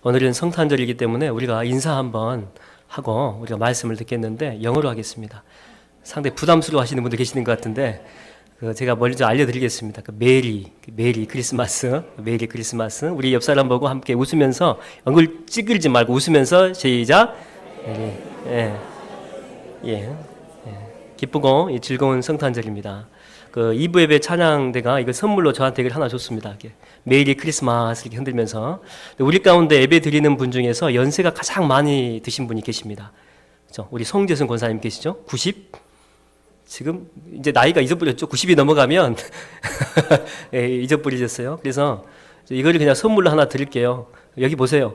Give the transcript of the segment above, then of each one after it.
오늘은 성탄절이기 때문에 우리가 인사 한번 하고 우리가 말씀을 듣겠는데 영어로 하겠습니다. 상당히 부담스러워 하시는 분들 계시는 것 같은데 제가 먼저 알려드리겠습니다. 메리 크리스마스, 메리 크리스마스. 우리 옆 사람 보고 함께 웃으면서 얼굴 찌그리지 말고 웃으면서 시작. 기쁘고 즐거운 성탄절입니다. 2부 예배 찬양대가 이거 선물로 저한테 이걸 하나 줬습니다. 이렇게 메리 크리스마스 이렇게 흔들면서. 우리 가운데 예배 드리는 분 중에서 연세가 가장 많이 드신 분이 계십니다. 그렇죠? 우리 송재순 권사님 계시죠? 90? 지금 이제 나이가 잊어버렸죠. 90이 넘어가면 잊어버리셨어요. 그래서 이거를 그냥 선물로 하나 드릴게요. 여기 보세요.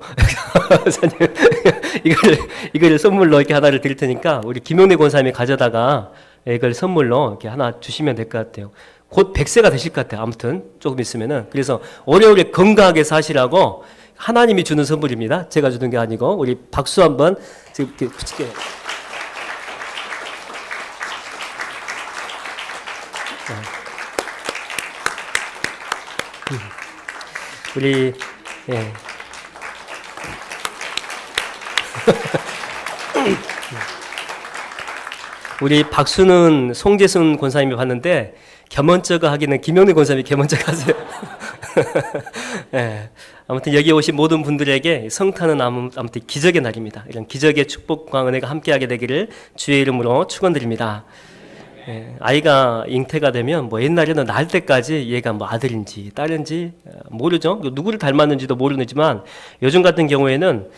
이거를 선물로 이렇게 하나를 드릴 테니까 우리 김용래 권사님이 가져다가 이걸 선물로 이렇게 하나 주시면 될 것 같아요. 곧 100세가 되실 것 같아요. 아무튼 조금 있으면은. 그래서 오래오래 건강하게 사시라고 하나님이 주는 선물입니다. 제가 주는 게 아니고. 우리 박수 한번 지금 이렇게 붙일게요. 우리 우리 박수는 송재순 권사님이 봤는데 겸언쩍어 하기는 김용래 권사님이 겸언쩍어 하세요. 아무튼 여기 오신 모든 분들에게 성탄은 아무튼 기적의 날입니다. 이런 기적의 축복과 은혜가 함께하게 되기를 주의 이름으로 축원드립니다. 아이가 잉태가 되면 옛날에는 낳을 때까지 얘가 아들인지 딸인지 모르죠. 누구를 닮았는지도 모르지만 요즘 같은 경우에는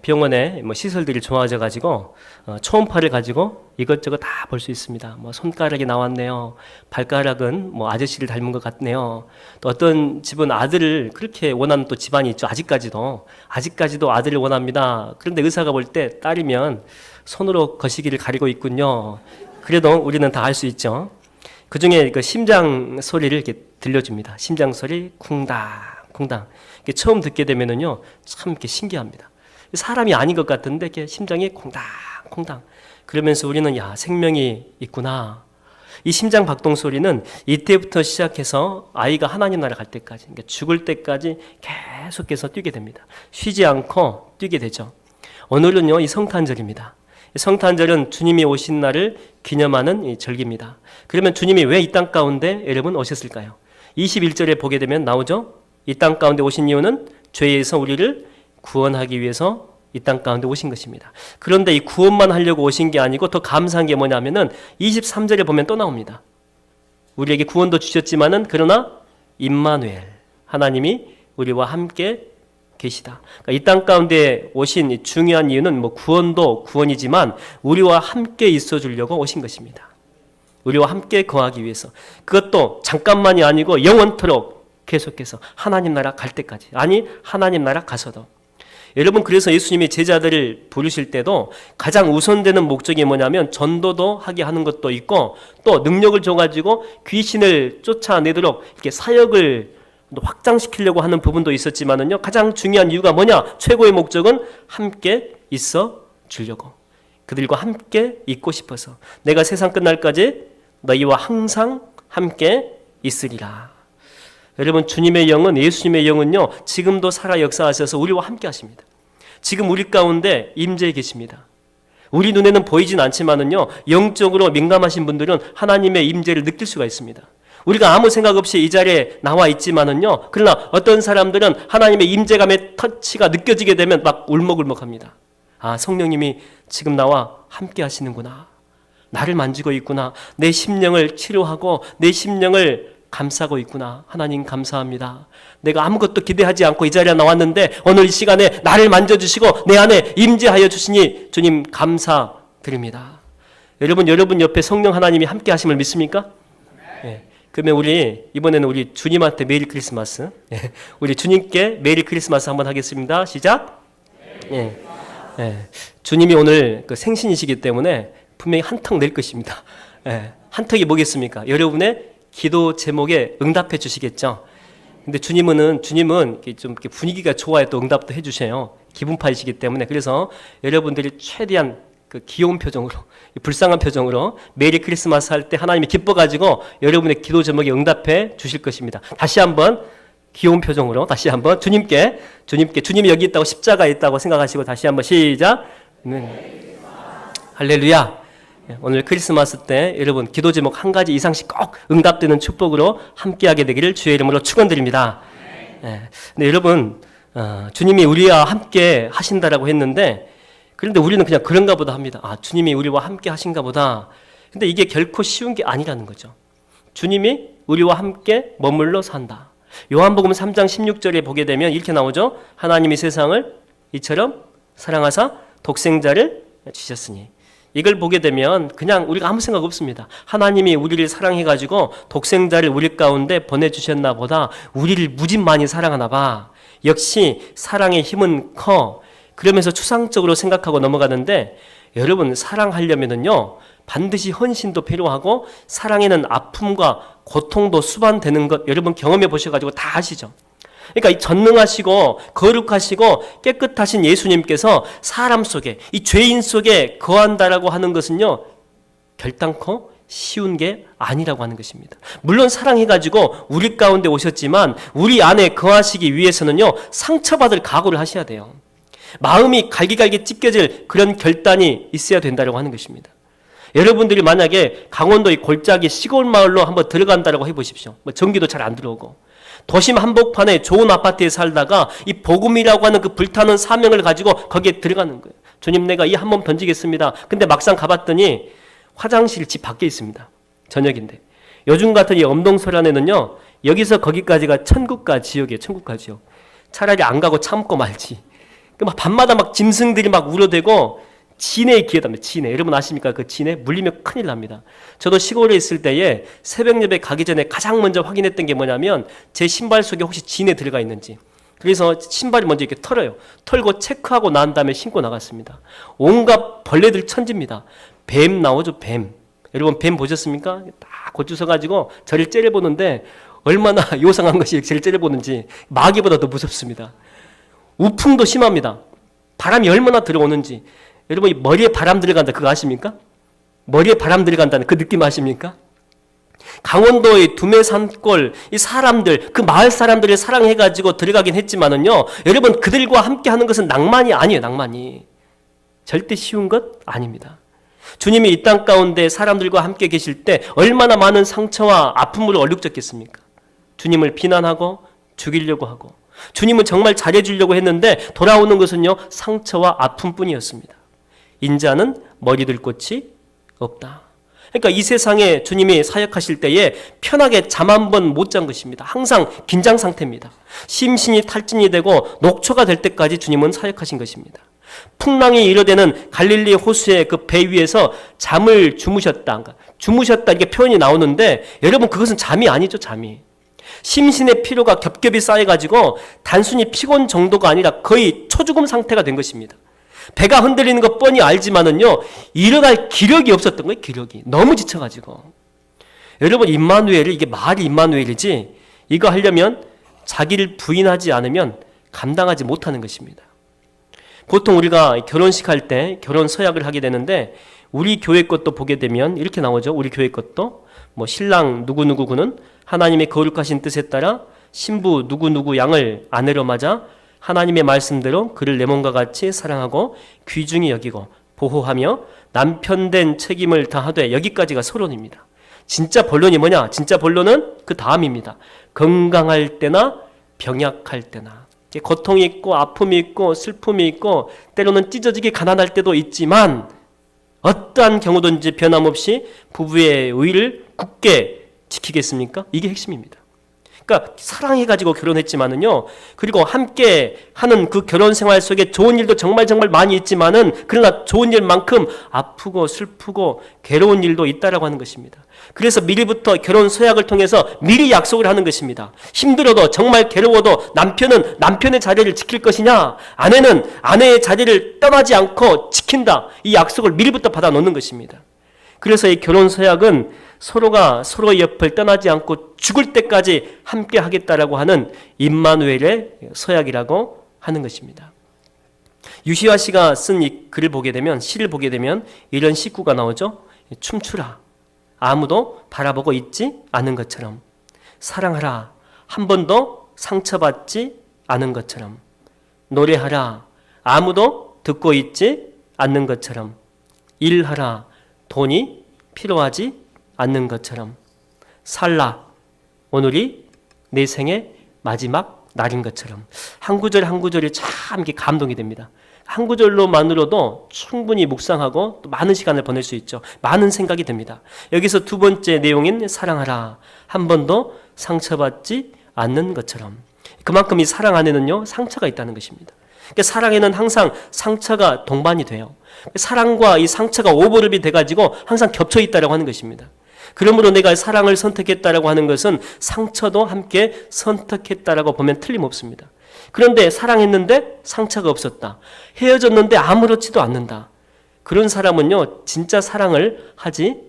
병원에 시설들이 좋아져 가지고 초음파를 가지고 이것저것 다 볼 수 있습니다. 손가락이 나왔네요. 발가락은 아저씨를 닮은 것 같네요. 또 어떤 집은 아들을 그렇게 원하는 또 집안이 있죠. 아직까지도 아들을 원합니다. 그런데 의사가 볼 때 딸이면 손으로 거시기를 가리고 있군요. 그래도 우리는 다 알 수 있죠. 그 중에 심장 소리를 이렇게 들려줍니다. 심장 소리, 쿵당. 처음 듣게 되면은요, 참 이렇게 신기합니다. 사람이 아닌 것 같은데, 이렇게 심장이 콩당. 그러면서 우리는, 생명이 있구나. 이 심장 박동 소리는 이때부터 시작해서 아이가 하나님 나라 갈 때까지, 그러니까 죽을 때까지 계속해서 뛰게 됩니다. 쉬지 않고 뛰게 되죠. 오늘은요, 이 성탄절입니다. 성탄절은 주님이 오신 날을 기념하는 이 절기입니다. 그러면 주님이 왜 이 땅 가운데 여러분 오셨을까요? 21절에 보게 되면 나오죠. 이 땅 가운데 오신 이유는 죄에서 우리를 구원하기 위해서 이 땅 가운데 오신 것입니다. 그런데 이 구원만 하려고 오신 게 아니고 더 감사한 게 뭐냐면은 23절에 보면 또 나옵니다. 우리에게 구원도 주셨지만은 그러나 임마누엘, 하나님이 우리와 함께 계시다. 그러니까 이 땅 가운데 오신 중요한 이유는 구원도 구원이지만 우리와 함께 있어 주려고 오신 것입니다. 우리와 함께 거하기 위해서. 그것도 잠깐만이 아니고 영원토록 계속해서 하나님 나라 갈 때까지. 아니 하나님 나라 가서도. 여러분, 그래서 예수님이 제자들을 부르실 때도 가장 우선되는 목적이 뭐냐면 전도도 하게 하는 것도 있고 또 능력을 줘가지고 귀신을 쫓아내도록 이렇게 사역을 확장시키려고 하는 부분도 있었지만은요, 가장 중요한 이유가 뭐냐? 최고의 목적은 함께 있어 주려고. 그들과 함께 있고 싶어서. 내가 세상 끝날까지 너희와 항상 함께 있으리라. 여러분, 주님의 영은, 예수님의 영은요, 지금도 살아 역사하셔서 우리와 함께 하십니다. 지금 우리 가운데 임재해 계십니다. 우리 눈에는 보이진 않지만은요, 영적으로 민감하신 분들은 하나님의 임재를 느낄 수가 있습니다. 우리가 아무 생각 없이 이 자리에 나와 있지만은요, 그러나 어떤 사람들은 하나님의 임재감의 터치가 느껴지게 되면 막 울먹울먹합니다. 성령님이 지금 나와 함께 하시는구나. 나를 만지고 있구나. 내 심령을 치료하고 내 심령을 감싸고 있구나. 하나님 감사합니다. 내가 아무것도 기대하지 않고 이 자리에 나왔는데 오늘 이 시간에 나를 만져주시고 내 안에 임재하여 주시니 주님 감사드립니다. 여러분 옆에 성령 하나님이 함께 하심을 믿습니까? 네. 그러면 우리 이번에는 우리 주님한테 메리 크리스마스, 우리 주님께 메리 크리스마스 한번 하겠습니다. 시작. 주님이 오늘 생신이시기 때문에 분명히 한턱 낼 것입니다. 한턱이 뭐겠습니까? 여러분의 기도 제목에 응답해 주시겠죠. 근데 주님은 좀 이렇게 분위기가 좋아야 또 응답도 해주셔요. 기분파이시기 때문에. 그래서 여러분들이 최대한 귀여운 표정으로, 불쌍한 표정으로 메리 크리스마스 할 때 하나님이 기뻐가지고 여러분의 기도 제목에 응답해 주실 것입니다. 다시 한번 귀여운 표정으로 다시 한번 주님께 주님이 여기 있다고 십자가에 있다고 생각하시고 다시 한번 시작. 할렐루야. 오늘 크리스마스 때 여러분 기도 제목 한 가지 이상씩 꼭 응답되는 축복으로 함께하게 되기를 주의 이름으로 축원드립니다. 근데 여러분 주님이 우리와 함께 하신다라고 했는데 그런데 우리는 그냥 그런가 보다 합니다. 주님이 우리와 함께 하신가 보다. 근데 이게 결코 쉬운 게 아니라는 거죠. 주님이 우리와 함께 머물러 산다. 요한복음 3장 16절에 보게 되면 이렇게 나오죠. 하나님이 세상을 이처럼 사랑하사 독생자를 주셨으니. 이걸 보게 되면 그냥 우리가 아무 생각 없습니다. 하나님이 우리를 사랑해가지고 독생자를 우리 가운데 보내주셨나 보다. 우리를 무지 많이 사랑하나 봐. 역시 사랑의 힘은 커. 그러면서 추상적으로 생각하고 넘어가는데 여러분 사랑하려면은요 반드시 헌신도 필요하고 사랑에는 아픔과 고통도 수반되는 것 여러분 경험해 보셔가지고 다 아시죠. 그러니까 이 전능하시고 거룩하시고 깨끗하신 예수님께서 사람 속에 이 죄인 속에 거한다라고 하는 것은요 결단코 쉬운 게 아니라고 하는 것입니다. 물론 사랑해가지고 우리 가운데 오셨지만 우리 안에 거하시기 위해서는요 상처받을 각오를 하셔야 돼요. 마음이 갈기갈기 찢겨질 그런 결단이 있어야 된다고 하는 것입니다. 여러분들이 만약에 강원도의 골짜기 시골 마을로 한번 들어간다고 해보십시오. 전기도 잘 안 들어오고 도심 한복판에 좋은 아파트에 살다가 이 복음이라고 하는 그 불타는 사명을 가지고 거기에 들어가는 거예요. 주님 내가 이 한 몸 던지겠습니다. 근데 막상 가봤더니 화장실 집 밖에 있습니다. 저녁인데 요즘 같은 이 엄동설안에는요 여기서 거기까지가 천국과 지옥이에요. 천국과 지옥. 차라리 안 가고 참고 말지. 막 밤마다 막 짐승들이 막 울어대고 진해의 기회답니다. 진해. 여러분 아십니까? 그 진해 물리면 큰일 납니다. 저도 시골에 있을 때에 새벽 예배 가기 전에 가장 먼저 확인했던 게 뭐냐면 제 신발 속에 혹시 진해 들어가 있는지. 그래서 신발을 먼저 이렇게 털어요. 털고 체크하고 난 다음에 신고 나갔습니다. 온갖 벌레들 천지입니다. 뱀 나오죠. 뱀. 여러분 뱀 보셨습니까? 딱 고추서가지고 저를 째려보는데 얼마나 요상한 것이 저를 째려보는지 마귀보다 더 무섭습니다. 우풍도 심합니다. 바람이 얼마나 들어오는지. 여러분 머리에 바람 들어간다 그거 아십니까? 머리에 바람 들어간다는 그 느낌 아십니까? 강원도의 두메산골 이 사람들 그 마을 사람들을 사랑해가지고 들어가긴 했지만은요 여러분 그들과 함께 하는 것은 낭만이 아니에요. 낭만이 절대 쉬운 것 아닙니다. 주님이 이 땅 가운데 사람들과 함께 계실 때 얼마나 많은 상처와 아픔으로 얼룩졌겠습니까? 주님을 비난하고 죽이려고 하고 주님은 정말 잘해주려고 했는데 돌아오는 것은요 상처와 아픔뿐이었습니다. 인자는 머리 들 곳이 없다. 그러니까 이 세상에 주님이 사역하실 때에 편하게 잠 한 번 못 잔 것입니다. 항상 긴장 상태입니다. 심신이 탈진이 되고 녹초가 될 때까지 주님은 사역하신 것입니다. 풍랑이 일어대는 갈릴리 호수의 그 배 위에서 잠을 주무셨다. 주무셨다 이게 표현이 나오는데 여러분 그것은 잠이 아니죠. 잠이. 심신의 피로가 겹겹이 쌓여가지고 단순히 피곤 정도가 아니라 거의 초죽음 상태가 된 것입니다. 배가 흔들리는 거 뻔히 알지만은요 일어날 기력이 없었던 거예요. 기력이 너무 지쳐가지고. 여러분 임마누엘을 이게 말이 임마누엘이지 이거 하려면 자기를 부인하지 않으면 감당하지 못하는 것입니다. 보통 우리가 결혼식 할 때 결혼 서약을 하게 되는데 우리 교회 것도 보게 되면 이렇게 나오죠. 우리 교회 것도 뭐 신랑 누구누구는 하나님의 거룩하신 뜻에 따라 신부 누구누구 양을 아내로 맞아 하나님의 말씀대로 그를 내 몸과 같이 사랑하고 귀중히 여기고 보호하며 남편된 책임을 다하되 여기까지가 서론입니다. 진짜 본론이 뭐냐? 진짜 본론은 그 다음입니다. 건강할 때나 병약할 때나 고통이 있고 아픔이 있고 슬픔이 있고 때로는 찢어지게 가난할 때도 있지만 어떠한 경우든지 변함없이 부부의 의를 굳게 지키겠습니까? 이게 핵심입니다. 그러니까 사랑해가지고 결혼했지만은요. 그리고 함께 하는 그 결혼 생활 속에 좋은 일도 정말 많이 있지만은 그러나 좋은 일만큼 아프고 슬프고 괴로운 일도 있다라고 하는 것입니다. 그래서 미리부터 결혼 서약을 통해서 미리 약속을 하는 것입니다. 힘들어도 정말 괴로워도 남편은 남편의 자리를 지킬 것이냐, 아내는 아내의 자리를 떠나지 않고 지킨다. 이 약속을 미리부터 받아 놓는 것입니다. 그래서 이 결혼 서약은 서로가 서로의 옆을 떠나지 않고 죽을 때까지 함께 하겠다라고 하는 임마누엘의 서약이라고 하는 것입니다. 유시화 씨가 쓴 이 글을 보게 되면, 시를 보게 되면 이런 시구가 나오죠. 춤추라. 아무도 바라보고 있지 않은 것처럼. 사랑하라. 한 번도 상처받지 않은 것처럼, 노래하라 아무도 듣고 있지 않는 것처럼, 일하라 돈이 필요하지 않는 것처럼, 살라 오늘이 내 생의 마지막 날인 것처럼. 한 구절 한 구절이 참 이게 감동이 됩니다. 한 구절로만으로도 충분히 묵상하고 또 많은 시간을 보낼 수 있죠. 많은 생각이 듭니다. 여기서 두 번째 내용인 사랑하라, 한 번도 상처받지 않는 것처럼. 그만큼 이 사랑 안에는요 상처가 있다는 것입니다. 그러니까 사랑에는 항상 상처가 동반이 돼요. 사랑과 이 상처가 오버랩이 돼가지고 항상 겹쳐 있다라고 하는 것입니다. 그러므로 내가 사랑을 선택했다라고 하는 것은 상처도 함께 선택했다라고 보면 틀림없습니다. 그런데 사랑했는데 상처가 없었다, 헤어졌는데 아무렇지도 않는다, 그런 사람은요 진짜 사랑을 하지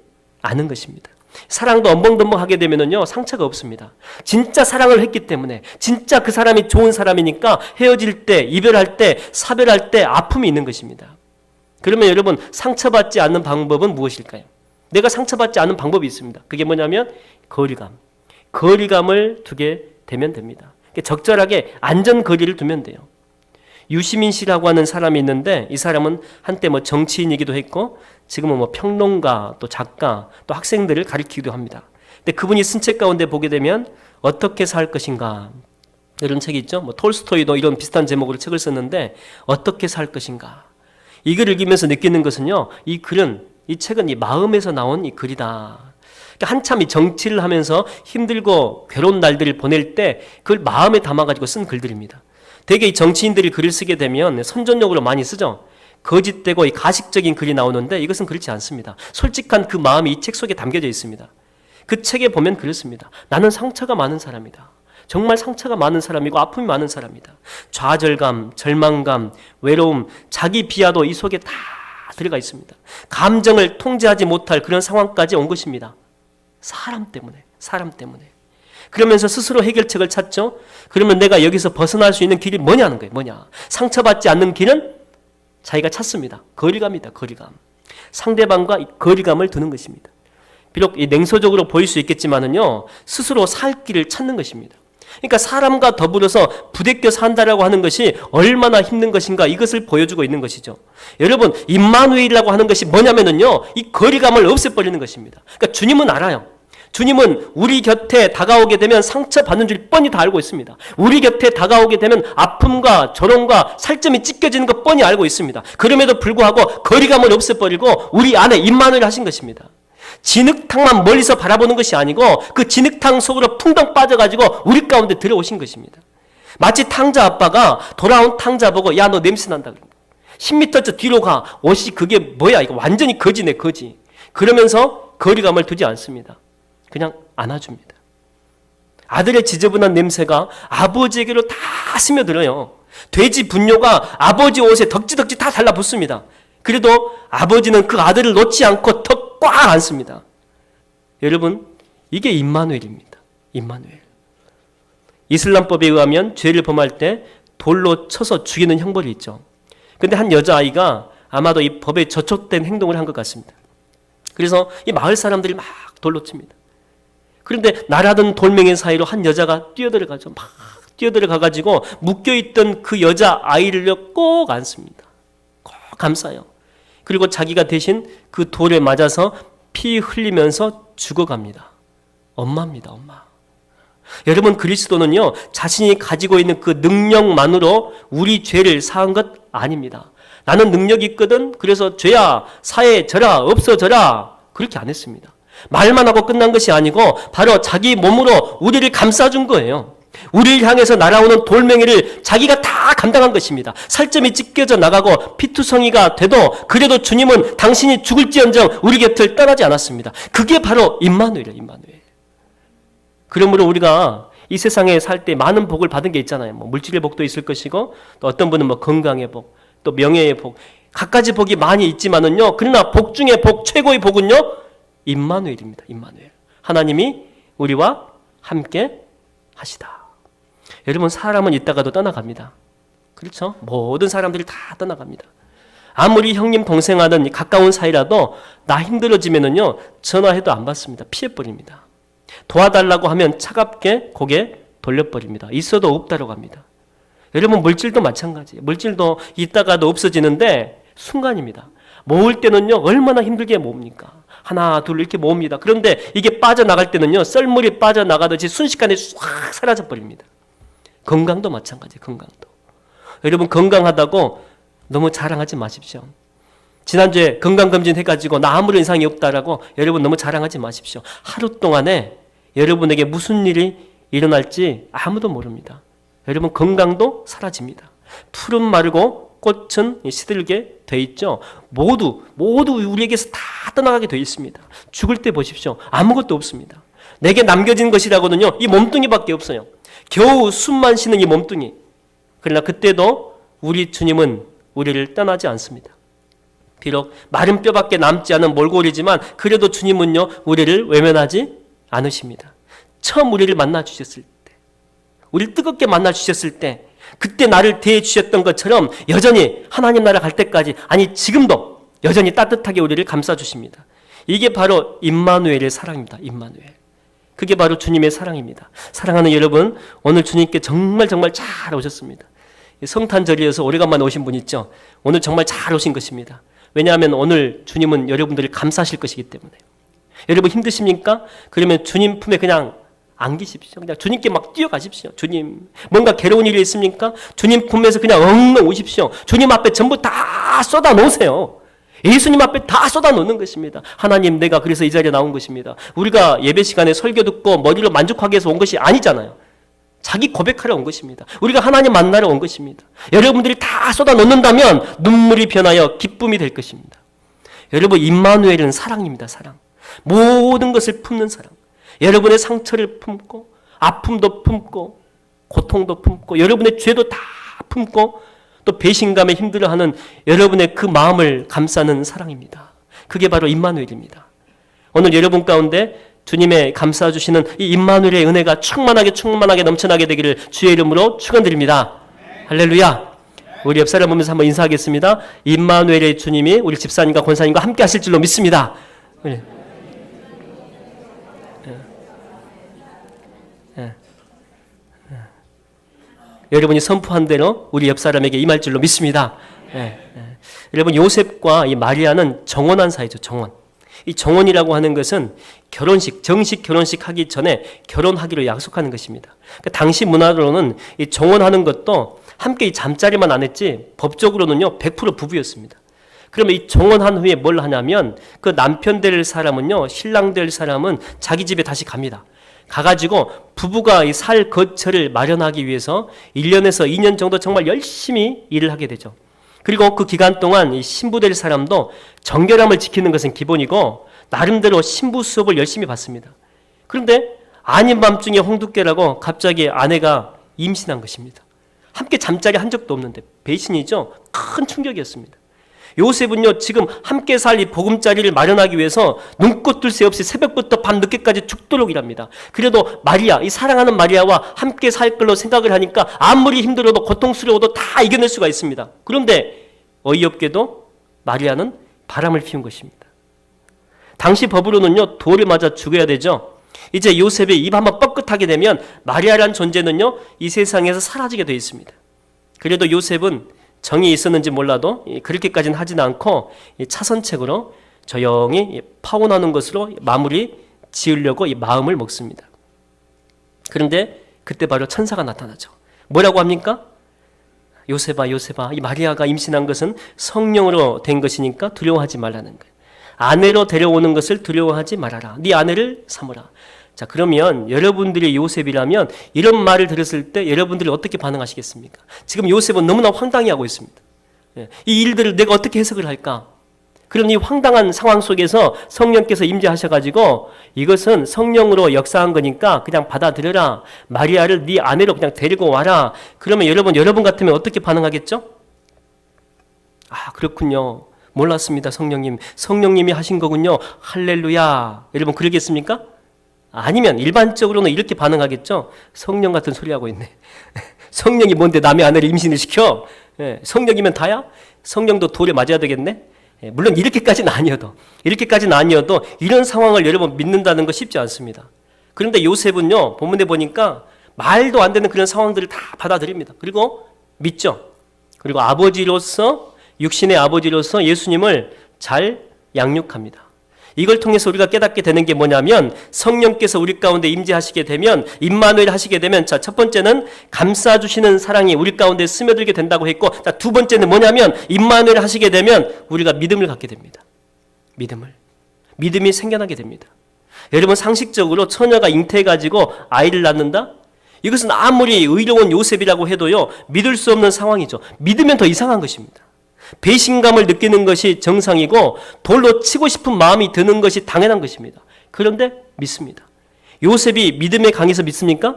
않은 것입니다. 사랑도 엄벙덤벙하게 되면은요 상처가 없습니다. 진짜 사랑을 했기 때문에, 진짜 그 사람이 좋은 사람이니까 헤어질 때, 이별할 때, 사별할 때 아픔이 있는 것입니다. 그러면 여러분, 상처받지 않는 방법은 무엇일까요? 내가 상처받지 않은 방법이 있습니다. 그게 뭐냐면 거리감을 두게 되면 됩니다. 적절하게 안전거리를 두면 돼요. 유시민 씨라고 하는 사람이 있는데, 이 사람은 한때 뭐 정치인이기도 했고 지금은 뭐 평론가, 또 작가, 또 학생들을 가르치기도 합니다. 근데 그분이 쓴 책 가운데 보게 되면 어떻게 살 것인가, 이런 책이 있죠. 뭐 톨스토이도 이런 비슷한 제목으로 책을 썼는데, 어떻게 살 것인가, 이 글을 읽으면서 느끼는 것은요, 이 책은 이 마음에서 나온 이 글이다. 그러니까 한참 이 정치를 하면서 힘들고 괴로운 날들을 보낼 때 그걸 마음에 담아가지고 쓴 글들입니다. 대개 이 정치인들이 글을 쓰게 되면 선전용으로 많이 쓰죠. 거짓되고 이 가식적인 글이 나오는데, 이것은 그렇지 않습니다. 솔직한 그 마음이 이 책 속에 담겨져 있습니다. 그 책에 보면 그렇습니다. 나는 상처가 많은 사람이다. 정말 상처가 많은 사람이고 아픔이 많은 사람이다. 좌절감, 절망감, 외로움, 자기 비하도 이 속에 다 들어가 있습니다. 감정을 통제하지 못할 그런 상황까지 온 것입니다. 사람 때문에. 그러면서 스스로 해결책을 찾죠. 그러면 내가 여기서 벗어날 수 있는 길이 뭐냐는 거예요. 뭐냐? 상처받지 않는 길은 자기가 찾습니다. 거리감이다. 거리감. 상대방과 이 거리감을 두는 것입니다. 비록 이 냉소적으로 보일 수 있겠지만은요, 스스로 살 길을 찾는 것입니다. 그러니까 사람과 더불어서 부대껴 산다라고 하는 것이 얼마나 힘든 것인가, 이것을 보여주고 있는 것이죠. 여러분, 임마누엘이라고 하는 것이 뭐냐면은요, 이 거리감을 없애버리는 것입니다. 그러니까 주님은 알아요. 주님은 우리 곁에 다가오게 되면 상처받는 줄 뻔히 다 알고 있습니다. 우리 곁에 다가오게 되면 아픔과 조롱과 살점이 찢겨지는 것 뻔히 알고 있습니다. 그럼에도 불구하고 거리감을 없애버리고 우리 안에 임마누엘 하신 것입니다. 진흙탕만 멀리서 바라보는 것이 아니고 그 진흙탕 속으로 풍덩 빠져가지고 우리 가운데 들어오신 것입니다. 마치 탕자 아빠가 돌아온 탕자 보고, 야, 너 냄새 난다. 10m 뒤로 가. 옷이 그게 뭐야? 이거 완전히 거지네, 거지. 그러면서 거리감을 두지 않습니다. 그냥 안아줍니다. 아들의 지저분한 냄새가 아버지에게로 다 스며들어요. 돼지 분뇨가 아버지 옷에 덕지덕지 다 달라붙습니다. 그래도 아버지는 그 아들을 놓지 않고 턱 꽉 안습니다. 여러분, 이게 임마누엘입니다. 임마누엘. 이슬람법에 의하면 죄를 범할 때 돌로 쳐서 죽이는 형벌이 있죠. 그런데 한 여자아이가 아마도 이 법에 저촉된 행동을 한 것 같습니다. 그래서 이 마을 사람들이 막 돌로 칩니다. 그런데 날아든 돌멩이 사이로 한 여자가 뛰어들어가죠. 막 뛰어들어가가지고 묶여있던 그 여자아이를 꼭 안습니다. 꼭 감싸요. 그리고 자기가 대신 그 돌에 맞아서 피 흘리면서 죽어갑니다. 엄마입니다, 엄마. 여러분, 그리스도는요, 자신이 가지고 있는 그 능력만으로 우리 죄를 사한 것 아닙니다. 나는 능력이 있거든, 그래서 죄야, 사해져라, 없어져라. 그렇게 안 했습니다. 말만 하고 끝난 것이 아니고 바로 자기 몸으로 우리를 감싸준 거예요. 우리를 향해서 날아오는 돌멩이를 자기가 다 감당한 것입니다. 살점이 찢겨져 나가고 피투성이가 돼도 그래도 주님은 당신이 죽을지언정 우리 곁을 떠나지 않았습니다. 그게 바로 임마누엘이에요, 임마누엘. 그러므로 우리가 이 세상에 살 때 많은 복을 받은 게 있잖아요. 뭐 물질의 복도 있을 것이고, 또 어떤 분은 뭐 건강의 복, 또 명예의 복, 갖가지 복이 많이 있지만은요, 그러나 복 중에 복, 최고의 복은요, 임마누엘입니다. 임마누엘. 하나님이 우리와 함께 하시다. 여러분, 사람은 있다가도 떠나갑니다. 그렇죠? 모든 사람들이 다 떠나갑니다. 아무리 형님 동생하는 가까운 사이라도 나 힘들어지면은요, 전화해도 안 받습니다. 피해버립니다. 도와달라고 하면 차갑게 고개 돌려버립니다. 있어도 없다라고 합니다. 여러분 물질도 마찬가지예요. 물질도 있다가도 없어지는데 순간입니다. 모을 때는요 얼마나 힘들게 모읍니까? 하나 둘 이렇게 모읍니다. 그런데 이게 빠져나갈 때는요 썰물이 빠져나가듯이 순식간에 싹 사라져버립니다. 건강도 마찬가지예요. 건강도. 여러분 건강하다고 너무 자랑하지 마십시오. 지난주에 건강검진 해가지고 나 아무런 이상이 없다라고 여러분 너무 자랑하지 마십시오. 하루 동안에 여러분에게 무슨 일이 일어날지 아무도 모릅니다. 여러분 건강도 사라집니다. 풀은 마르고 꽃은 시들게 돼 있죠. 모두 우리에게서 다 떠나가게 돼 있습니다. 죽을 때 보십시오. 아무것도 없습니다. 내게 남겨진 것이라고는요 이 몸뚱이밖에 없어요. 겨우 숨만 쉬는 이 몸뚱이. 그러나 그때도 우리 주님은 우리를 떠나지 않습니다. 비록 마른 뼈밖에 남지 않은 몰골이지만 그래도 주님은요 우리를 외면하지 않으십니다. 처음 우리를 만나 주셨을 때, 우리를 뜨겁게 만나 주셨을 때, 그때 나를 대해 주셨던 것처럼 여전히 하나님 나라 갈 때까지, 아니 지금도 여전히 따뜻하게 우리를 감싸 주십니다. 이게 바로 임마누엘의 사랑입니다. 임마누엘. 그게 바로 주님의 사랑입니다. 사랑하는 여러분, 오늘 주님께 정말 잘 오셨습니다. 성탄절이어서 오래간만에 오신 분 있죠. 오늘 정말 잘 오신 것입니다. 왜냐하면 오늘 주님은 여러분들을 감싸실 것이기 때문에. 여러분 힘드십니까? 그러면 주님 품에 그냥 안기십시오. 그냥 주님께 막 뛰어가십시오. 주님, 뭔가 괴로운 일이 있습니까? 주님 품에서 그냥 엉엉 오십시오. 주님 앞에 전부 다 쏟아 놓으세요. 예수님 앞에 다 쏟아 놓는 것입니다. 하나님, 내가 그래서 이 자리에 나온 것입니다. 우리가 예배 시간에 설교 듣고 머리를 만족하기 위해서 온 것이 아니잖아요. 자기 고백하러 온 것입니다. 우리가 하나님 만나러 온 것입니다. 여러분들이 다 쏟아 놓는다면 눈물이 변하여 기쁨이 될 것입니다. 여러분, 임마누엘은 사랑입니다. 사랑. 모든 것을 품는 사랑. 여러분의 상처를 품고 아픔도 품고 고통도 품고 여러분의 죄도 다 품고 또 배신감에 힘들어하는 여러분의 그 마음을 감싸는 사랑입니다. 그게 바로 임마누엘입니다. 오늘 여러분 가운데 주님의 감싸주시는 이 임마누엘의 은혜가 충만하게 넘쳐나게 되기를 주의 이름으로 축원드립니다. 할렐루야. 우리 옆 사람 보면서 한번 인사하겠습니다. 임마누엘의 주님이 우리 집사님과 권사님과 함께 하실 줄로 믿습니다. 여러분이 선포한 대로 우리 옆 사람에게 임할 줄로 믿습니다. 여러분, 요셉과 이 마리아는 정혼한 사이죠. 정혼. 이 정혼이라고 하는 것은 결혼식, 정식 결혼식 하기 전에 결혼하기로 약속하는 것입니다. 그러니까 당시 문화로는 이 정혼하는 것도 함께 이 잠자리만 안 했지 법적으로는요 100% 부부였습니다. 그러면 이 정혼한 후에 뭘 하냐면 그 남편 될 사람은요, 신랑 될 사람은 자기 집에 다시 갑니다. 가가지고 부부가 이 살 거처를 마련하기 위해서 1년에서 2년 정도 정말 열심히 일을 하게 되죠. 그리고 그 기간 동안 이 신부 될 사람도 정결함을 지키는 것은 기본이고 나름대로 신부 수업을 열심히 받습니다. 그런데 아닌 밤중에 홍두깨라고 갑자기 아내가 임신한 것입니다. 함께 잠자리 한 적도 없는데 배신이죠. 큰 충격이었습니다. 요셉은요 지금 함께 살 이 보금자리를 마련하기 위해서 눈꽃 뜰 새 없이 새벽부터 밤 늦게까지 죽도록 일합니다. 그래도 마리아, 이 사랑하는 마리아와 함께 살 걸로 생각을 하니까 아무리 힘들어도 고통스러워도 다 이겨낼 수가 있습니다. 그런데 어이없게도 마리아는 바람을 피운 것입니다. 당시 법으로는요 돌을 맞아 죽어야 되죠. 이제 요셉의 입 한번 뻐끗하게 되면 마리아라는 존재는요 이 세상에서 사라지게 되어 있습니다. 그래도 요셉은 정이 있었는지 몰라도 그렇게까지는 하진 않고 차선책으로 조용히 파혼하는 것으로 마무리 지으려고 이 마음을 먹습니다. 그런데 그때 바로 천사가 나타나죠. 뭐라고 합니까? 요셉아, 요셉아, 이 마리아가 임신한 것은 성령으로 된 것이니까 두려워하지 말라는 거예요. 아내로 데려오는 것을 두려워하지 말아라. 네 아내를 삼으라. 자, 그러면 여러분들이 요셉이라면 이런 말을 들었을 때 여러분들이 어떻게 반응하시겠습니까? 지금 요셉은 너무나 황당해하고 있습니다. 이 일들을 내가 어떻게 해석을 할까? 그럼 이 황당한 상황 속에서 성령께서 임재하셔가지고 이것은 성령으로 역사한 거니까 그냥 받아들여라. 마리아를 네 아내로 그냥 데리고 와라. 그러면 여러분 같으면 어떻게 반응하겠죠? 아, 그렇군요. 몰랐습니다. 성령님이 하신 거군요. 할렐루야. 여러분 그러겠습니까? 아니면 일반적으로는 이렇게 반응하겠죠. 성령 같은 소리 하고 있네. 성령이 뭔데 남의 아내를 임신을 시켜? 성령이면 다야? 성령도 돌에 맞아야 되겠네? 물론 이렇게까지는 아니어도 이런 상황을 여러분 믿는다는 거 쉽지 않습니다. 그런데 요셉은요 본문에 보니까 말도 안 되는 그런 상황들을 다 받아들입니다. 그리고 믿죠. 그리고 아버지로서, 육신의 아버지로서 예수님을 잘 양육합니다. 이걸 통해서 우리가 깨닫게 되는 게 뭐냐면 성령께서 우리 가운데 임재하시게 되면, 임마누엘 하시게 되면, 자, 첫 번째는 감싸주시는 사랑이 우리 가운데 스며들게 된다고 했고, 자, 두 번째는 뭐냐면 임마누엘 하시게 되면 우리가 믿음을 갖게 됩니다. 믿음이 생겨나게 됩니다. 여러분, 상식적으로 처녀가 잉태해가지고 아이를 낳는다? 이것은 아무리 의로운 요셉이라고 해도요, 믿을 수 없는 상황이죠. 믿으면 더 이상한 것입니다. 배신감을 느끼는 것이 정상이고 돌로 치고 싶은 마음이 드는 것이 당연한 것입니다. 그런데 믿습니다. 요셉이 믿음에 강해서 믿습니까?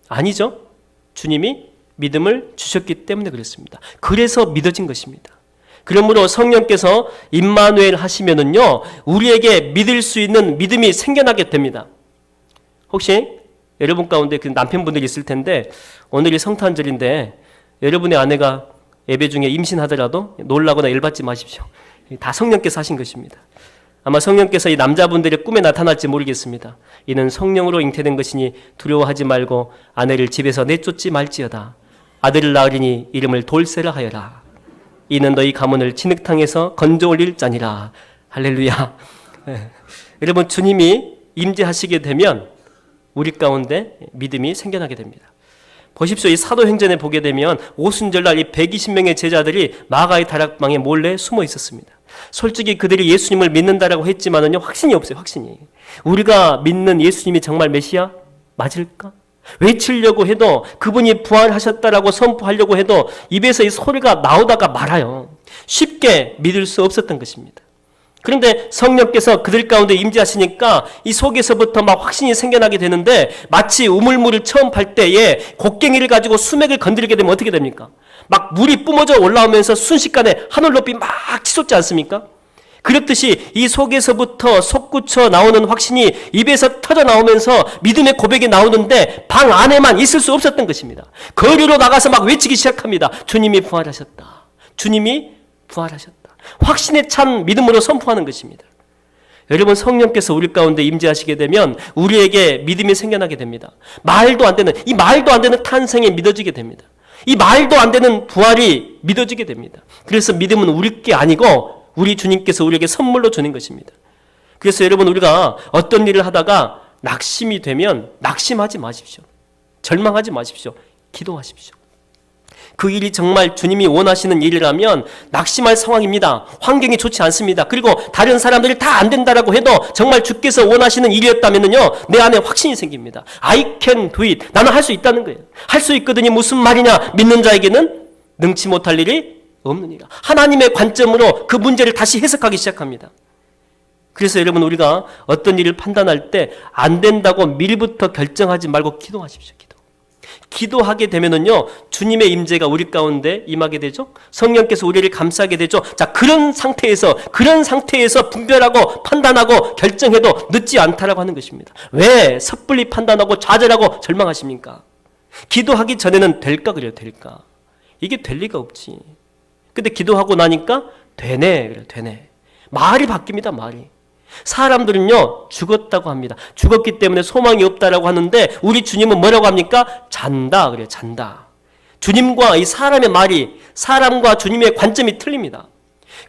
아니죠. 주님이 믿음을 주셨기 때문에 그렇습니다. 그래서 믿어진 것입니다. 그러므로 성령께서 임마누엘 하시면은요, 우리에게 믿을 수 있는 믿음이 생겨나게 됩니다. 혹시 여러분 가운데 그 남편분들이 있을 텐데, 오늘이 성탄절인데 여러분의 아내가 예배 중에 임신하더라도 놀라거나 열받지 마십시오. 다 성령께서 하신 것입니다. 아마 성령께서 이 남자분들의 꿈에 나타날지 모르겠습니다. 이는 성령으로 잉태된 것이니 두려워하지 말고 아내를 집에서 내쫓지 말지어다. 아들을 낳으리니 이름을 돌세라 하여라. 이는 너희 가문을 진흙탕에서 건져 올릴 자니라. 할렐루야. 네. 여러분, 주님이 임재하시게 되면 우리 가운데 믿음이 생겨나게 됩니다. 보십시오. 이 사도행전에 보게 되면 오순절날 이 120명의 제자들이 마가의 다락방에 몰래 숨어 있었습니다. 솔직히 그들이 예수님을 믿는다라고 했지만은요, 확신이 없어요. 확신이. 우리가 믿는 예수님이 정말 메시아 맞을까? 외치려고 해도, 그분이 부활하셨다라고 선포하려고 해도 입에서 이 소리가 나오다가 말아요. 쉽게 믿을 수 없었던 것입니다. 그런데 성령께서 그들 가운데 임재하시니까 이 속에서부터 막 확신이 생겨나게 되는데, 마치 우물물을 처음 팔 때에 곡괭이를 가지고 수맥을 건드리게 되면 어떻게 됩니까? 막 물이 뿜어져 올라오면서 순식간에 하늘 높이 막 치솟지 않습니까? 그렇듯이 이 속에서부터 솟구쳐 나오는 확신이 입에서 터져 나오면서 믿음의 고백이 나오는데 방 안에만 있을 수 없었던 것입니다. 거리로 나가서 막 외치기 시작합니다. 주님이 부활하셨다. 주님이 부활하셨다. 확신에 찬 믿음으로 선포하는 것입니다. 여러분, 성령께서 우리 가운데 임재하시게 되면 우리에게 믿음이 생겨나게 됩니다. 말도 안 되는 탄생이 믿어지게 됩니다. 이 말도 안 되는 부활이 믿어지게 됩니다. 그래서 믿음은 우리 게 아니고 우리 주님께서 우리에게 선물로 주는 것입니다. 그래서 여러분, 우리가 어떤 일을 하다가 낙심이 되면 낙심하지 마십시오. 절망하지 마십시오. 기도하십시오. 그 일이 정말 주님이 원하시는 일이라면 낙심할 상황입니다. 환경이 좋지 않습니다. 그리고 다른 사람들이 다 안 된다라고 해도 정말 주께서 원하시는 일이었다면요, 내 안에 확신이 생깁니다. I can do it. 나는 할 수 있다는 거예요. 할 수 있거든이 무슨 말이냐? 믿는 자에게는 능치 못할 일이 없느니라. 하나님의 관점으로 그 문제를 다시 해석하기 시작합니다. 그래서 여러분, 우리가 어떤 일을 판단할 때 안 된다고 미리부터 결정하지 말고 기도하십시오. 기도하게 되면은요, 주님의 임재가 우리 가운데 임하게 되죠. 성령께서 우리를 감싸게 되죠. 자, 그런 상태에서 분별하고 판단하고 결정해도 늦지 않다라고 하는 것입니다. 왜 섣불리 판단하고 좌절하고 절망하십니까? 기도하기 전에는 될까 그래요, 될까? 이게 될 리가 없지. 근데 기도하고 나니까 되네, 그래요, 되네. 말이 바뀝니다, 말이. 사람들은요, 죽었다고 합니다. 죽었기 때문에 소망이 없다라고 하는데 우리 주님은 뭐라고 합니까? 잔다 그래요. 잔다. 주님과 이 사람의 말이, 사람과 주님의 관점이 틀립니다.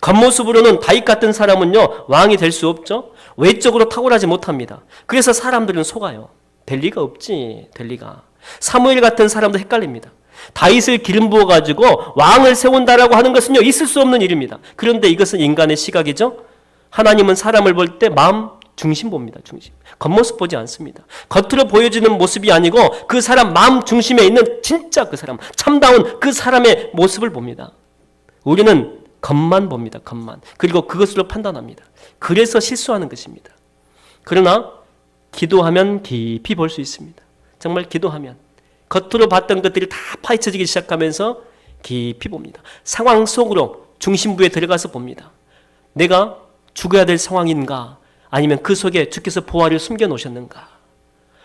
겉모습으로는 다윗 같은 사람은요, 왕이 될 수 없죠. 외적으로 탁월하지 못합니다. 그래서 사람들은 속아요. 될 리가 없지, 될 리가. 사무엘 같은 사람도 헷갈립니다. 다윗을 기름 부어가지고 왕을 세운다라고 하는 것은요, 있을 수 없는 일입니다. 그런데 이것은 인간의 시각이죠. 하나님은 사람을 볼 때 마음 중심 봅니다. 중심. 겉모습 보지 않습니다. 겉으로 보여지는 모습이 아니고 그 사람 마음 중심에 있는 진짜 그 사람, 참다운 그 사람의 모습을 봅니다. 우리는 겉만 봅니다. 겉만. 그리고 그것으로 판단합니다. 그래서 실수하는 것입니다. 그러나 기도하면 깊이 볼 수 있습니다. 정말 기도하면 겉으로 봤던 것들이 다 파헤쳐지기 시작하면서 깊이 봅니다. 상황 속으로 중심부에 들어가서 봅니다. 내가 죽어야 될 상황인가? 아니면 그 속에 주께서 보화를 숨겨 놓으셨는가?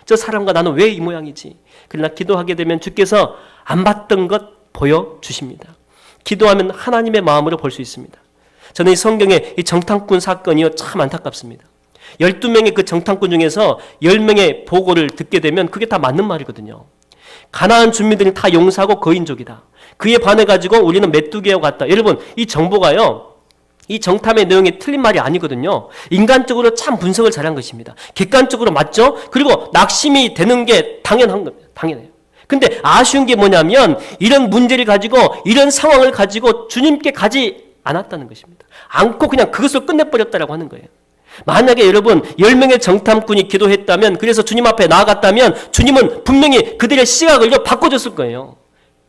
저 사람과 나는 왜 이 모양이지? 그러나 기도하게 되면 주께서 안 봤던 것 보여주십니다. 기도하면 하나님의 마음으로 볼 수 있습니다. 저는 이 성경의 이 정탐꾼 사건이요, 참 안타깝습니다. 12명의 그 정탐꾼 중에서 10명의 보고를 듣게 되면 그게 다 맞는 말이거든요. 가나안 주민들이 다 용사하고 거인족이다. 그에 반해가지고 우리는 메뚜기하고 같다. 여러분, 이 정보가요, 이 정탐의 내용이 틀린 말이 아니거든요. 인간적으로 참 분석을 잘한 것입니다. 객관적으로 맞죠? 그리고 낙심이 되는 게 당연한 겁니다. 당연해요. 근데 아쉬운 게 뭐냐면 이런 문제를 가지고 이런 상황을 가지고 주님께 가지 않았다는 것입니다. 않고 그냥 그것을 끝내버렸다라고 하는 거예요. 만약에 여러분 10명의 정탐꾼이 기도했다면, 그래서 주님 앞에 나아갔다면 주님은 분명히 그들의 시각을 바꿔줬을 거예요.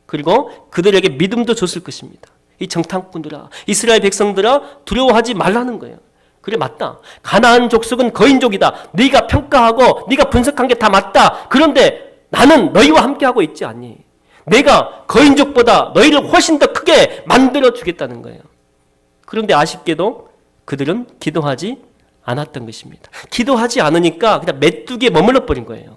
그리고 그들에게 믿음도 줬을 것입니다. 이 정탐꾼들아, 이스라엘 백성들아, 두려워하지 말라는 거예요. 그래, 맞다. 가나안 족속은 거인족이다. 네가 평가하고 네가 분석한 게 다 맞다. 그런데 나는 너희와 함께하고 있지 않니? 내가 거인족보다 너희를 훨씬 더 크게 만들어 주겠다는 거예요. 그런데 아쉽게도 그들은 기도하지 않았던 것입니다. 기도하지 않으니까 그냥 메뚜기에 머물러 버린 거예요.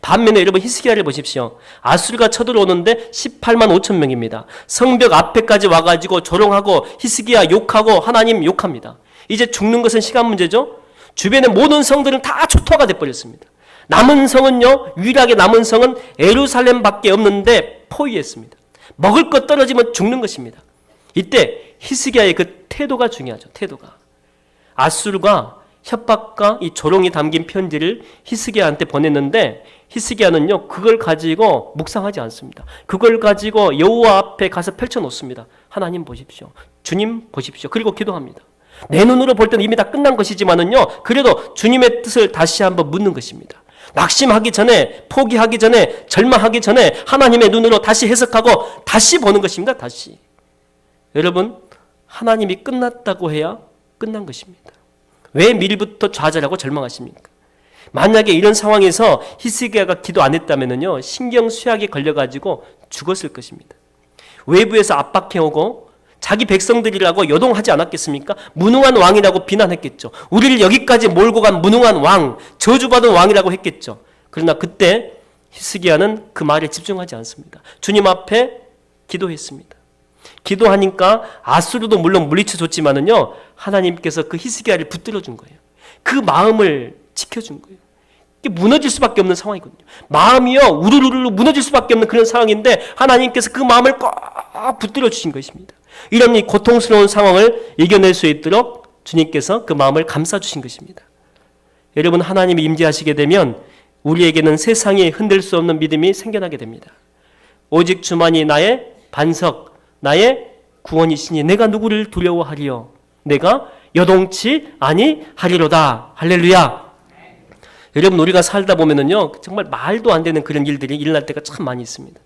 반면에 여러분 히스기야를 보십시오. 아수르가 쳐들어오는데 18만 5천 명입니다. 성벽 앞에까지 와가지고 조롱하고 히스기야 욕하고 하나님 욕합니다. 이제 죽는 것은 시간 문제죠. 주변의 모든 성들은 다 초토화가 돼버렸습니다. 남은 성은요, 유일하게 남은 성은 예루살렘밖에 없는데 포위했습니다. 먹을 것 떨어지면 죽는 것입니다. 이때 히스기야의 그 태도가 중요하죠. 태도가. 아수르가 협박과 이 조롱이 담긴 편지를 히스기야한테 보냈는데 히스기야는요, 그걸 가지고 묵상하지 않습니다. 그걸 가지고 여호와 앞에 가서 펼쳐놓습니다. 하나님 보십시오. 주님 보십시오. 그리고 기도합니다. 내 눈으로 볼 때는 이미 다 끝난 것이지만은요, 그래도 주님의 뜻을 다시 한번 묻는 것입니다. 낙심하기 전에, 포기하기 전에, 절망하기 전에 하나님의 눈으로 다시 해석하고 다시 보는 것입니다. 다시. 여러분, 하나님이 끝났다고 해야 끝난 것입니다. 왜 미리부터 좌절하고 절망하십니까? 만약에 이런 상황에서 히스기야가 기도 안 했다면요, 신경쇠약에 걸려가지고 죽었을 것입니다. 외부에서 압박해오고 자기 백성들이라고 요동하지 않았겠습니까? 무능한 왕이라고 비난했겠죠. 우리를 여기까지 몰고 간 무능한 왕, 저주받은 왕이라고 했겠죠. 그러나 그때 히스기야는 그 말에 집중하지 않습니다. 주님 앞에 기도했습니다. 기도하니까 아수르도 물론 물리쳐줬지만은요, 하나님께서 그 히스기야를 붙들어 준 거예요. 그 마음을 지켜준 거예요. 이게 무너질 수밖에 없는 상황이거든요. 마음이요, 우르르르 무너질 수밖에 없는 그런 상황인데 하나님께서 그 마음을 꼭 붙들어 주신 것입니다. 이런 이 고통스러운 상황을 이겨낼 수 있도록 주님께서 그 마음을 감싸 주신 것입니다. 여러분, 하나님이 임재하시게 되면 우리에게는 세상이 흔들 수 없는 믿음이 생겨나게 됩니다. 오직 주만이 나의 반석, 나의 구원이시니 내가 누구를 두려워하리요? 내가 여동치 아니하리로다. 할렐루야. 여러분, 우리가 살다 보면은요, 정말 말도 안 되는 그런 일들이 일어날 때가 참 많이 있습니다.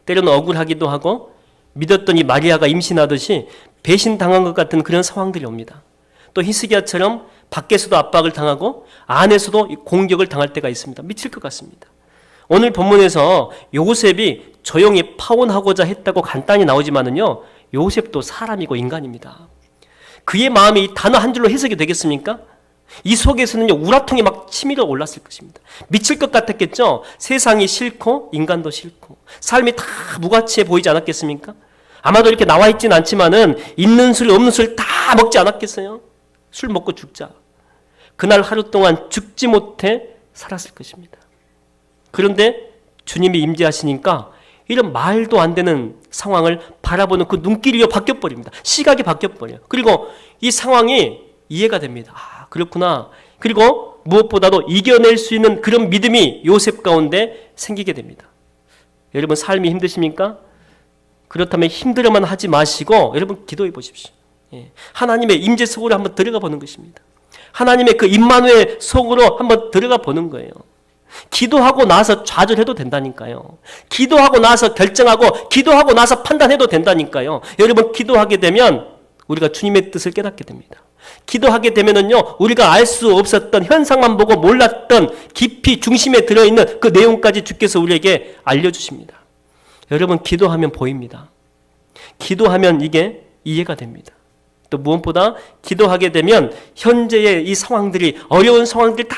때로는 억울하기도 하고 믿었더니 마리아가 임신하듯이 배신당한 것 같은 그런 상황들이 옵니다. 또 히스기야처럼 밖에서도 압박을 당하고 안에서도 공격을 당할 때가 있습니다. 미칠 것 같습니다. 오늘 본문에서 요셉이 조용히 파혼하고자 했다고 간단히 나오지만은요, 요셉도 사람이고 인간입니다. 그의 마음이 이 단어 한 줄로 해석이 되겠습니까? 이 속에서는요, 우라통이 막 치밀어 올랐을 것입니다. 미칠 것 같았겠죠? 세상이 싫고 인간도 싫고 삶이 다 무가치해 보이지 않았겠습니까? 아마도 이렇게 나와 있지는 않지만은 있는 술 없는 술 다 먹지 않았겠어요? 술 먹고 죽자. 그날 하루 동안 죽지 못해 살았을 것입니다. 그런데 주님이 임재하시니까 이런 말도 안 되는 상황을 바라보는 그 눈길이 바뀌어버립니다. 시각이 바뀌어버려요. 그리고 이 상황이 이해가 됩니다. 아, 그렇구나. 그리고 무엇보다도 이겨낼 수 있는 그런 믿음이 요셉 가운데 생기게 됩니다. 여러분, 삶이 힘드십니까? 그렇다면 힘들어만 하지 마시고 여러분 기도해 보십시오. 하나님의 임재 속으로 한번 들어가 보는 것입니다. 하나님의 그 임마누엘 속으로 한번 들어가 보는 거예요. 기도하고 나서 좌절해도 된다니까요. 기도하고 나서 결정하고 기도하고 나서 판단해도 된다니까요. 여러분, 기도하게 되면 우리가 주님의 뜻을 깨닫게 됩니다. 기도하게 되면은요, 우리가 알 수 없었던 현상만 보고 몰랐던 깊이 중심에 들어있는 그 내용까지 주께서 우리에게 알려주십니다. 여러분, 기도하면 보입니다. 기도하면 이게 이해가 됩니다. 또 무엇보다 기도하게 되면 현재의 이 상황들이, 어려운 상황들이 다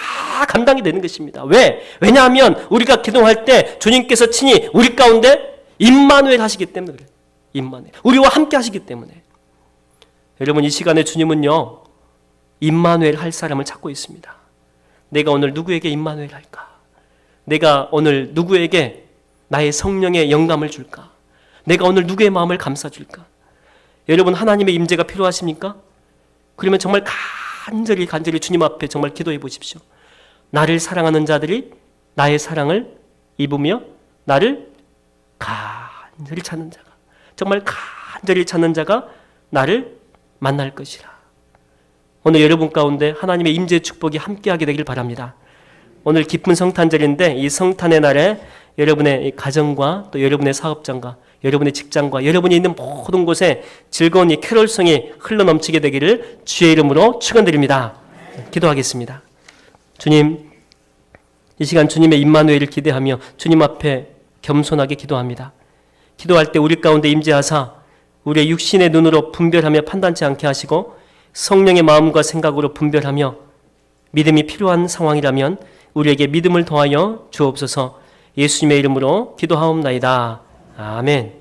감당이 되는 것입니다. 왜? 왜냐하면 우리가 기도할 때 주님께서 친히 우리 가운데 임마누엘 하시기 때문에 그래요. 임마누엘. 우리와 함께 하시기 때문에. 여러분, 이 시간에 주님은요, 임마누엘 할 사람을 찾고 있습니다. 내가 오늘 누구에게 임마누엘 할까? 내가 오늘 누구에게 나의 성령의 영감을 줄까? 내가 오늘 누구의 마음을 감싸줄까? 여러분, 하나님의 임재가 필요하십니까? 그러면 정말 간절히 주님 앞에 정말 기도해 보십시오. 나를 사랑하는 자들이 나의 사랑을 입으며 나를 간절히 찾는 자가, 정말 간절히 찾는 자가 나를 만날 것이라. 오늘 여러분 가운데 하나님의 임재의 축복이 함께하게 되길 바랍니다. 오늘 기쁜 성탄절인데 이 성탄의 날에 여러분의 가정과 또 여러분의 사업장과 여러분의 직장과 여러분이 있는 모든 곳에 즐거운 이 캐롤성이 흘러넘치게 되기를 주의 이름으로 축원드립니다. 기도하겠습니다. 주님, 이 시간 주님의 임마누엘을 기대하며 주님 앞에 겸손하게 기도합니다. 기도할 때 우리 가운데 임재하사 우리의 육신의 눈으로 분별하며 판단치 않게 하시고 성령의 마음과 생각으로 분별하며 믿음이 필요한 상황이라면 우리에게 믿음을 더하여 주옵소서. 예수님의 이름으로 기도하옵나이다. 아멘.